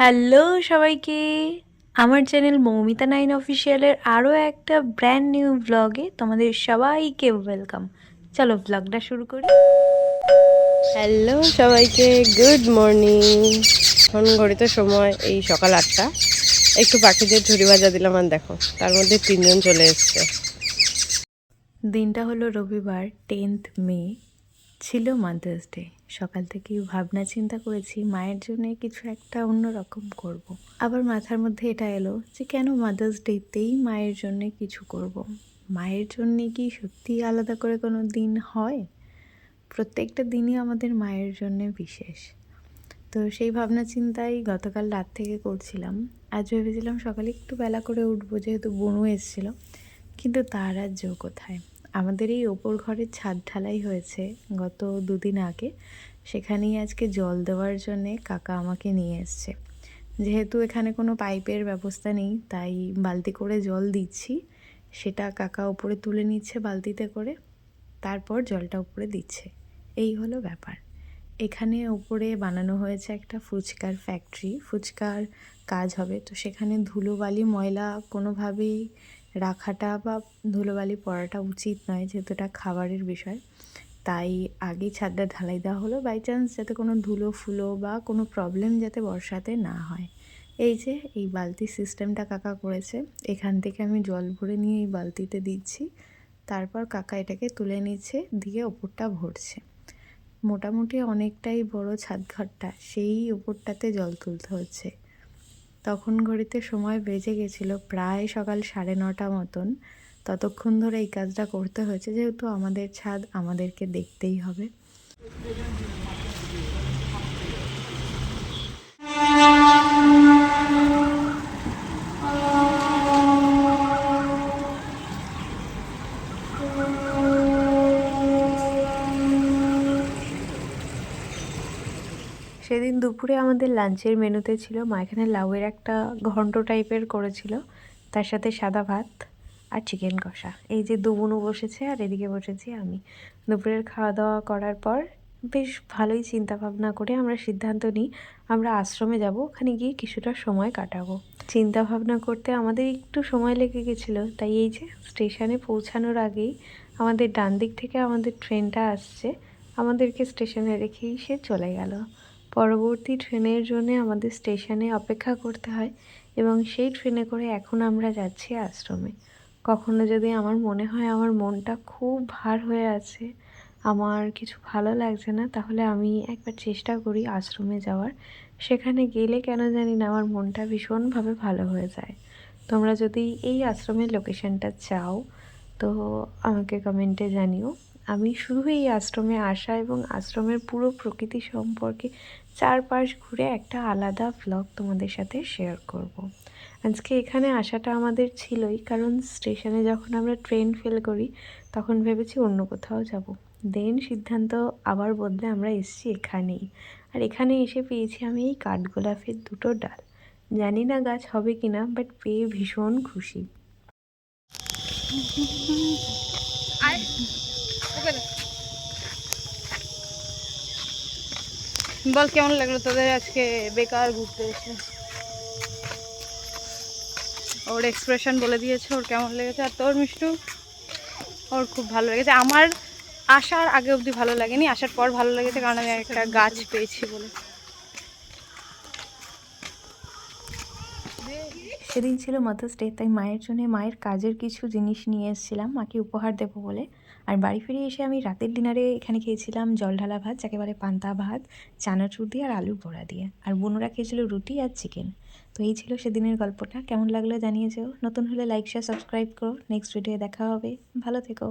Hello সবাইকে, আমার channel Moumita 9 অফিসিয়ালের আরও একটা ব্র্যান্ড নিউ ব্লগে তোমাদের সবাইকে ওয়েলকাম। চলো ব্লগটা শুরু করি। হ্যালো সবাইকে, গুড মর্নিং। এখন ঘড়িতে সময় এই সকাল 8টা। একটু পাখিদের ঝুড়ি ভাজা দিলাম আর দেখো তার মধ্যে 3জন চলে এসছে। দিনটা হলো রবিবার 10th মে, ছিল মাদার্স ডে। সকাল থেকেই ভাবনা চিন্তা করেছি মায়ের জন্য কিছু একটা অন্যরকম করব। আবার মাথার মধ্যে এটা এলো যে কেন মাদার্স ডেতেই মায়ের জন্য কিছু করব। মায়ের জন্যে কি সত্যি আলাদা করে কোনো দিন হয়? প্রত্যেকটা দিনই আমাদের মায়ের জন্য বিশেষ। তো সেই ভাবনা চিন্তাই গতকাল রাত থেকে করছিলাম। আজ ভেবেছিলাম সকালে একটু বেলা করে উঠবো, যেহেতু বনু এসেছিল, কিন্তু তার আর জো কোথায়। আমাদের এই ওপর ঘরের ছাদ ঢালাই হয়েছে গত 2 দিন আগে, সেখানেই আজকে জল দেওয়ার জন্যে কাকা আমাকে নিয়ে এসছে। যেহেতু এখানে কোনো পাইপের ব্যবস্থা নেই, তাই বালতি করে জল দিচ্ছি, সেটা কাকা উপরে তুলে নিচ্ছে বালতিতে করে, তারপর জলটা উপরে দিচ্ছে। এই হলো ব্যাপার। এখানে উপরে বানানো হয়েছে একটা ফুচকার ফ্যাক্টরি, ফুচকার কাজ হবে। তো সেখানে ধুলোবালি ময়লা কোনোভাবেই রাখাটা বা ধুলোবালি পড়াটা উচিত নয়, যেহেতু এটা খাবারের বিষয়। তাই আগেই ছাদটা ঢালাই দেওয়া হলো, বাই চান্স যাতে কোনো ধুলো ফুলো বা কোনো প্রবলেম যাতে বর্ষাতে না হয়। এই যে এই বালতি সিস্টেমটা কাকা করেছে, এখান থেকে আমি জল ভরে নিয়ে এই বালতিতে দিচ্ছি, তারপর কাকা এটাকে তুলে নিচ্ছে, দিয়ে ওপরটা ভরছে। মোটামুটি অনেকটাই বড় ছাদঘরটা, সেই ওপরটাতে জল তুলতে হচ্ছে। তখন ঘড়িতে সময় বেজে গেছিলো প্রায় সকাল 9:30 মতন। ততক্ষণ ধরে এই কাজটা করতে হয়েছে, যেহেতু আমাদের ছাদ আমাদেরকে দেখতেই হবে। সেদিন দুপুরে আমাদের লাঞ্চের মেনুতে ছিল, মা এখানে লাউয়ের একটা ঘন্ট টাইপের করেছিল, তার সাথে সাদা ভাত আর চিকেন কষা। এই যে দুবুনু বসেছে আর এদিকে বসেছি আমি। দুপুরের খাওয়া দাওয়া করার পর বেশ ভালোই চিন্তা ভাবনা করে আমরা সিদ্ধান্ত নিই আমরা আশ্রমে যাব, ওখানে গিয়ে কিছুটা সময় কাটাবো। চিন্তা ভাবনা করতে আমাদের একটু সময় লেগে গেছিলো, তাই এই যে স্টেশনে পৌঁছানোর আগেই আমাদের ডান দিক থেকে আমাদের ট্রেনটা আসছে, আমাদেরকে স্টেশনে রেখেই সে চলে গেল। পরবর্তী ট্রেনের জন্য আমাদের স্টেশনে অপেক্ষা করতে হয়, এবং সেই ট্রেনে করে এখন আমরা যাচ্ছি আশ্রমে। কখনো যদি আমার মনে হয় আমার মনটা খুব ভার হয়ে আছে, আমার কিছু ভালো লাগছে না, তাহলে আমি একবার চেষ্টা করি আশ্রমে যাওয়ার। সেখানে গেলে কেন জানি না আমার মনটা ভীষণভাবে ভালো হয়ে যায়। তোমরা যদি এই আশ্রমের লোকেশনটা চাও তো আমাকে কমেন্টে জানিও। আমি শুধু এই আশ্রমে আসা এবং আশ্রমের পুরো প্রকৃতি সম্পর্কে চারপাশ ঘুরে একটা আলাদা ভ্লগ তোমাদের সাথে শেয়ার করব। আজকে এখানে আসাটা আমাদের ছিলই, কারণ স্টেশনে যখন আমরা ট্রেন ফেল করি তখন ভেবেছি অন্য কোথাও যাব। দেন সিদ্ধান্ত আবার বদলে আমরা এসেছি এখানেই। আর এখানে এসে পেয়েছি আমি এই কাঠগোলাপের 2টো ডাল। জানি না গাছ হবে কিনা, বাট পেয়ে ভীষণ খুশি। বল কেমন লাগলো তোদের আজকে বেকার ঘুরতে এসে? ওর এক্সপ্রেশন বলে দিয়েছে ওর কেমন লেগেছে, আর তোর মিষ্টু? ওর খুব ভালো লেগেছে। আমার আসার আগে অবধি ভালো লাগেনি, আসার পর ভালো লেগেছে, কারণ আমি একটা গাছ পেয়েছি বলে। সেদিন ছিল মাদার্স ডে, তাই মায়ের জন্য মায়ের কাজের কিছু জিনিস নিয়ে এসেছিলাম মাকে উপহার দেবো বলে। আর বাড়ি ফিরে এসে আমি রাতের ডিনারে এখানে খেয়েছিলাম জল ঢালা ভাত, যাকে বলে পান্তা ভাত, চানাচুর দিয়ে আর আলুর বড়া দিয়ে। আর বোনরা খেয়েছিল রুটি আর চিকেন। তো এই ছিল সেদিনের গল্পটা। কেমন লাগলো জানিয়ে যেও। নতুন হলে লাইক শেয়ার সাবস্ক্রাইব করো। নেক্সট ভিডিও দেখা হবে। ভালো থেকো।